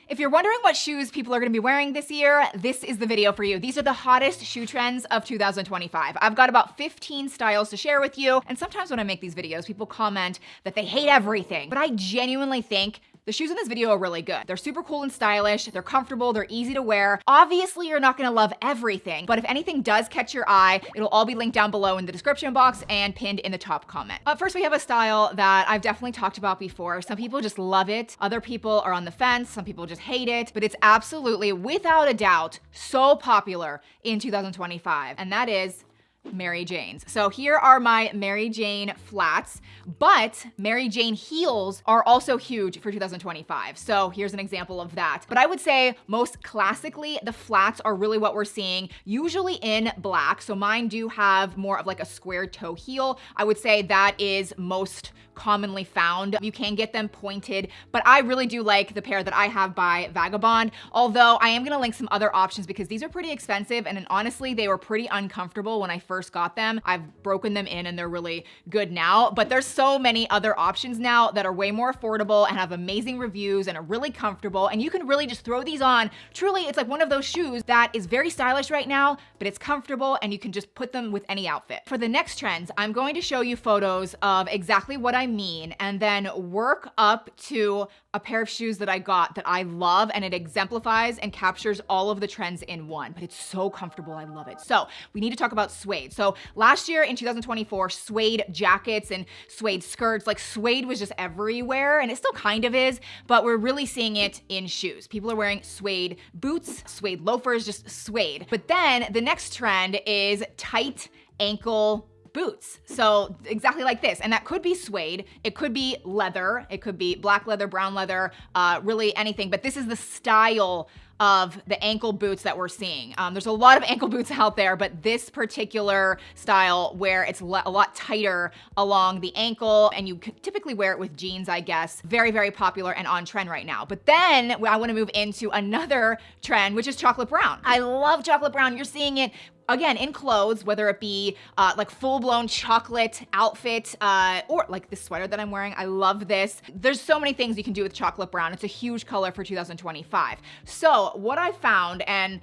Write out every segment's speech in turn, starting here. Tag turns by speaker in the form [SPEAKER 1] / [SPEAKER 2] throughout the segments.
[SPEAKER 1] If you're wondering what shoes people are gonna be wearing this year, this is the video for you. These are the hottest shoe trends of 2025. I've got about 15 styles to share with you, and sometimes when I make these videos, people comment that they hate everything, but I genuinely think the shoes in this video are really good. They're super cool and stylish, they're comfortable, they're easy to wear. Obviously, you're not gonna love everything, but if anything does catch your eye, it'll all be linked down below in the description box and pinned in the top comment. Up first, we have a style that I've definitely talked about before. Some people just love it, other people are on the fence, some people just hate it, but it's absolutely, without a doubt, so popular in 2025, and that is Mary Jane's. So here are my Mary Jane flats, but Mary Jane heels are also huge for 2025. So here's an example of that. But I would say most classically, the flats are really what we're seeing, usually in black. So mine do have more of like a square toe heel. I would say that is most commonly found. You can get them pointed, but I really do like the pair that I have by Vagabond, although I am gonna link some other options because these are pretty expensive, and honestly, they were pretty uncomfortable when I first got them. I've broken them in and they're really good now, but there's so many other options now that are way more affordable and have amazing reviews and are really comfortable, and you can really just throw these on. Truly, it's like one of those shoes that is very stylish right now, but it's comfortable and you can just put them with any outfit. For the next trends, I'm going to show you photos of exactly what I mean and then work up to a pair of shoes that I got that I love, and it exemplifies and captures all of the trends in one, but it's so comfortable, I love it. So we need to talk about Suede. So last year in 2024, Suede jackets and Suede skirts, like Suede was just everywhere, and it still kind of is, but we're really seeing it in shoes. People are wearing Suede boots, Suede loafers, just Suede. But then the next trend is tight ankle boots. So exactly like this, and that could be Suede, it could be leather, it could be black leather, brown leather, really anything, but this is the style of the ankle boots that we're seeing. There's a lot of ankle boots out there, but this particular style where it's a lot tighter along the ankle, and you could typically wear it with jeans, I guess. Very, very popular and on trend right now. But then I wanna move into another trend, which is chocolate brown. I love chocolate brown. You're seeing it again, in clothes, whether it be like full-blown chocolate outfit, or like this sweater that I'm wearing. I love this. There's so many things you can do with chocolate brown. It's a huge color for 2025. So what I found, and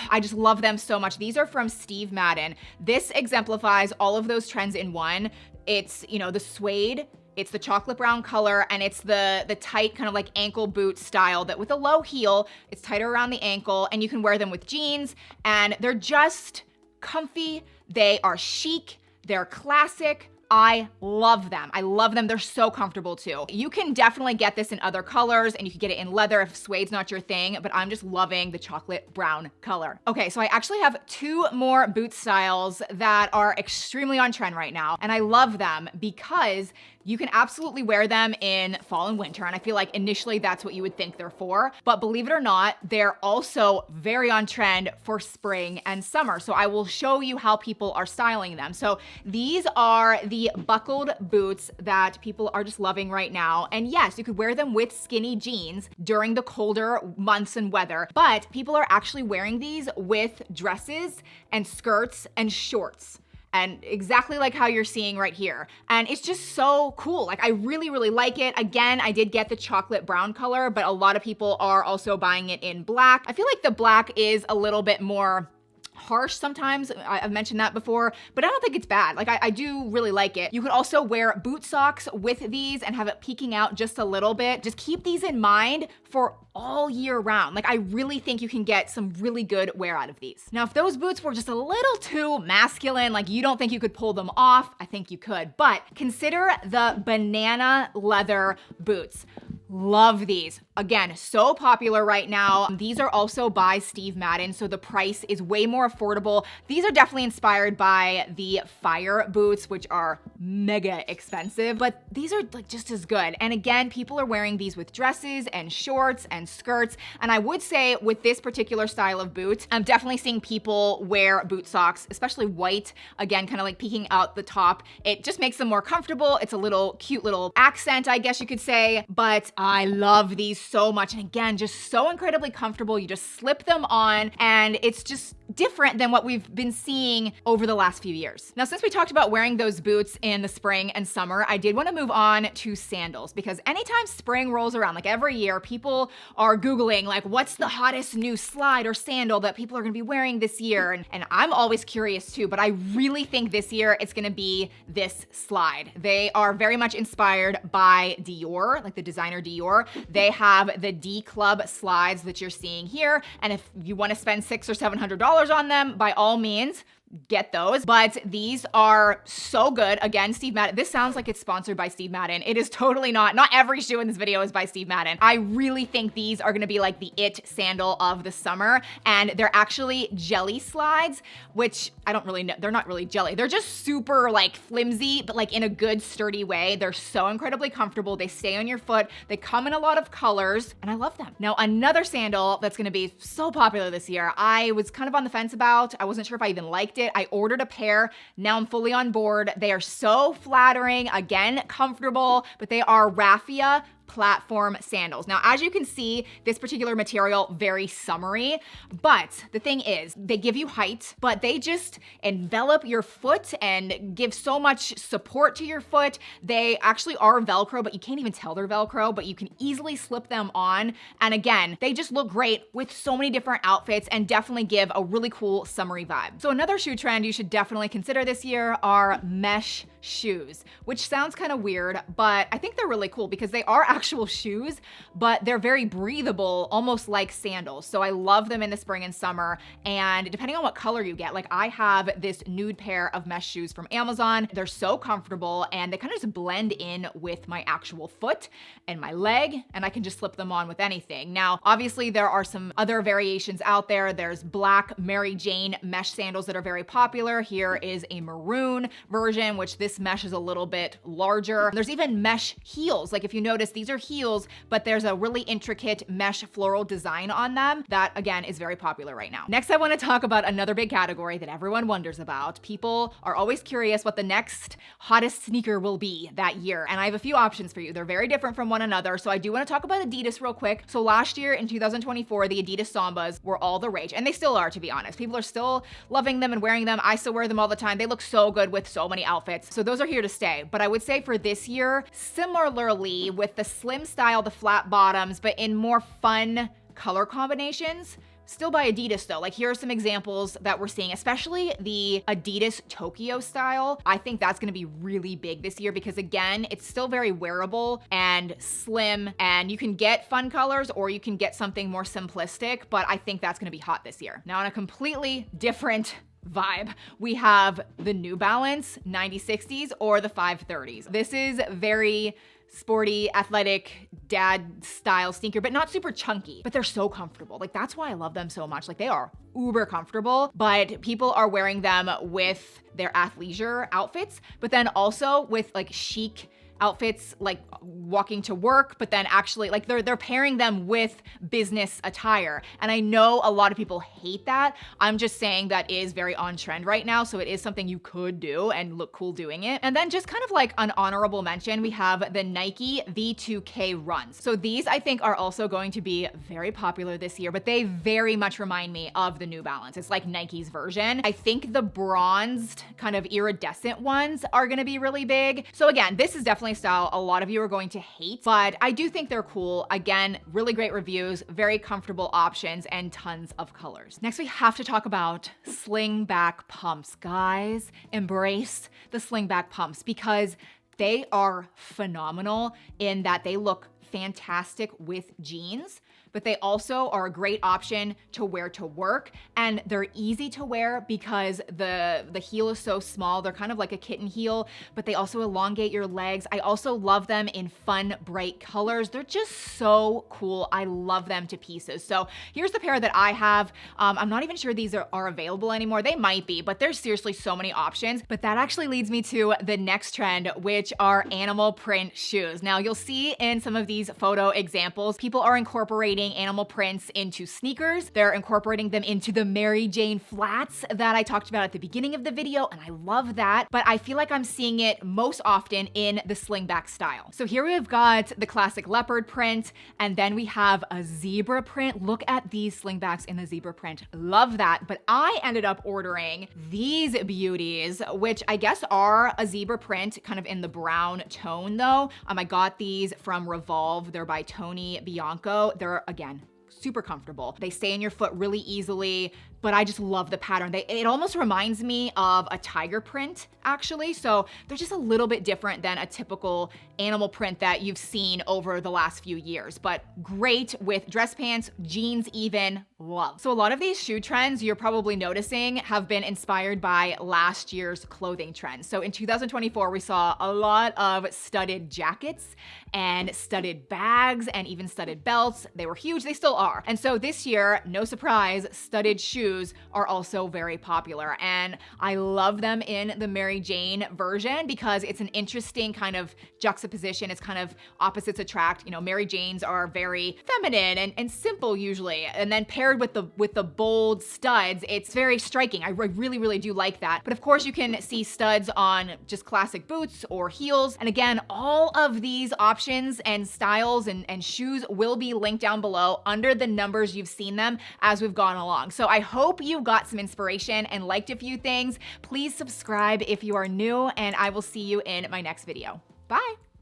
[SPEAKER 1] I just love them so much. These are from Steve Madden. This exemplifies all of those trends in one. It's, you know, the suede, it's the chocolate brown color, and it's the tight kind of like ankle boot style that with a low heel, it's tighter around the ankle, and you can wear them with jeans, and they're just comfy, they are chic, they're classic. I love them. I love them. They're so comfortable too. You can definitely get this in other colors, and you can get it in leather if suede's not your thing, but I'm just loving the chocolate brown color. Okay, so I actually have two more boot styles that are extremely on trend right now, and I love them because you can absolutely wear them in fall and winter, and I feel like initially that's what you would think they're for, but believe it or not, they're also very on trend for spring and summer. So I will show you how people are styling them. So these are the buckled boots that people are just loving right now. And yes, you could wear them with skinny jeans during the colder months and weather, but people are actually wearing these with dresses and skirts and shorts. And exactly like how you're seeing right here. And it's just so cool. Like I really, really like it. Again, I did get the chocolate brown color, but a lot of people are also buying it in black. I feel like the black is a little bit more harsh sometimes. I've mentioned that before, but I don't think it's bad. Like I do really like it. You could also wear boot socks with these and have it peeking out just a little bit. Just keep these in mind for all year round. Like I really think you can get some really good wear out of these. Now, if those boots were just a little too masculine, like you don't think you could pull them off, I think you could, but consider the banana leather boots. Love these. Again, so popular right now. These are also by Steve Madden, so the price is way more affordable. These are definitely inspired by the fire boots, which are mega expensive, but these are like just as good. And again, people are wearing these with dresses and shorts and skirts. And I would say with this particular style of boot, I'm definitely seeing people wear boot socks, especially white, again, kind of like peeking out the top. It just makes them more comfortable. It's a little cute little accent, I guess you could say, but I love these so much. And again, just so incredibly comfortable. You just slip them on and it's just different than what we've been seeing over the last few years. Now, since we talked about wearing those boots in the spring and summer, I did want to move on to sandals, because anytime spring rolls around, like every year, people are Googling like, what's the hottest new slide or sandal that people are going to be wearing this year? And I'm always curious too, but I really think this year it's going to be this slide. They are very much inspired by Dior, like the designer Dior. They have the D Club slides that you're seeing here. And if you want to spend $600 or $700 on them, by all means, get those. But these are so good. Again, Steve Madden. This sounds like it's sponsored by Steve Madden. It is totally not. Not every shoe in this video is by Steve Madden. I really think these are gonna be like the it sandal of the summer. And they're actually jelly slides, which I don't really know. They're not really jelly. They're just super like flimsy, but like in a good sturdy way. They're so incredibly comfortable. They stay on your foot. They come in a lot of colors and I love them. Now, another sandal that's gonna be so popular this year, I was kind of on the fence about. I wasn't sure if I even liked it. I ordered a pair. Now I'm fully on board. They are so flattering, again, comfortable, but they are Rafia platform sandals. Now, as you can see, this particular material, very summery, but the thing is, they give you height, but they just envelop your foot and give so much support to your foot. They actually are Velcro, but you can't even tell they're Velcro, but you can easily slip them on. And again, they just look great with so many different outfits and definitely give a really cool summery vibe. So another shoe trend you should definitely consider this year are mesh shoes, which sounds kind of weird, but I think they're really cool because they are actual shoes, but they're very breathable, almost like sandals. So I love them in the spring and summer. And depending on what color you get, like I have this nude pair of mesh shoes from Amazon. They're so comfortable and they kind of just blend in with my actual foot and my leg, and I can just slip them on with anything. Now, obviously there are some other variations out there. There's black Mary Jane mesh sandals that are very popular. Here is a maroon version, which this mesh is a little bit larger. There's even mesh heels. Like if you notice, these are heels, but there's a really intricate mesh floral design on them that again is very popular right now. Next, I want to talk about another big category that everyone wonders about. People are always curious what the next hottest sneaker will be that year. And I have a few options for you. They're very different from one another. So I do want to talk about Adidas real quick. So last year in 2024, the Adidas Sambas were all the rage, and they still are, to be honest. People are still loving them and wearing them. I still wear them all the time. They look so good with so many outfits. So those are here to stay. But I would say for this year, similarly with the slim style, the flat bottoms, but in more fun color combinations, still by Adidas though. Like here are some examples that we're seeing, especially the Adidas Tokyo style. I think that's gonna be really big this year because again, it's still very wearable and slim, and you can get fun colors or you can get something more simplistic, but I think that's gonna be hot this year. Now on a completely different vibe, we have the New Balance 9060s or the 530s. This is very sporty, athletic, dad style sneaker, but not super chunky, but they're so comfortable. Like that's why I love them so much. Like they are uber comfortable, but people are wearing them with their athleisure outfits, but then also with like chic outfits, like walking to work, but then actually like they're pairing them with business attire. And I know a lot of people hate that. I'm just saying that is very on trend right now. So it is something you could do and look cool doing it. And then just kind of like an honorable mention, we have the Nike V2K runs. So these I think are also going to be very popular this year, but they very much remind me of the New Balance. It's like Nike's version. I think the bronzed kind of iridescent ones are gonna be really big. So again, this is definitely style a lot of you are going to hate, but I do think they're cool. Again, really great reviews, very comfortable options, and tons of colors. Next, we have to talk about Slingback Pumps. Guys, embrace the Slingback Pumps because they are phenomenal in that they look fantastic with jeans, but they also are a great option to wear to work, and they're easy to wear because the heel is so small. They're kind of like a kitten heel, but they also elongate your legs. I also love them in fun, bright colors. They're just so cool. I love them to pieces. So here's the pair that I have. I'm not even sure these are available anymore. They might be, but there's seriously so many options. But that actually leads me to the next trend, which are animal print shoes. Now you'll see in some of these photo examples, people are incorporating incorporating animal prints into sneakers. They're incorporating them into the Mary Jane flats that I talked about at the beginning of the video, and I love that. But I feel like I'm seeing it most often in the slingback style. So here we've got the classic leopard print, and then we have a zebra print. Look at these slingbacks in the zebra print. Love that. But I ended up ordering these beauties, which I guess are a zebra print, kind of in the brown tone though. I got these from Revolve. They're by Tony Bianco. They're, again, super comfortable. They stay in your foot really easily, but I just love the pattern. It almost reminds me of a tiger print, actually. So they're just a little bit different than a typical animal print that you've seen over the last few years, but great with dress pants, jeans even, love. So a lot of these shoe trends you're probably noticing have been inspired by last year's clothing trends. So in 2024, we saw a lot of studded jackets and studded bags and even studded belts. They were huge, they still are. And so this year, no surprise, studded shoes are also very popular. And I love them in the Mary Jane version because it's an interesting kind of juxtaposition. It's kind of opposites attract. You know, Mary Janes are very feminine and simple usually. And then paired with the bold studs, it's very striking. I really, really do like that. But of course you can see studs on just classic boots or heels. And again, all of these options and styles and shoes will be linked down below under the numbers you've seen them as we've gone along. So I hope you got some inspiration and liked a few things. Please subscribe if you are new, and I will see you in my next video. Bye.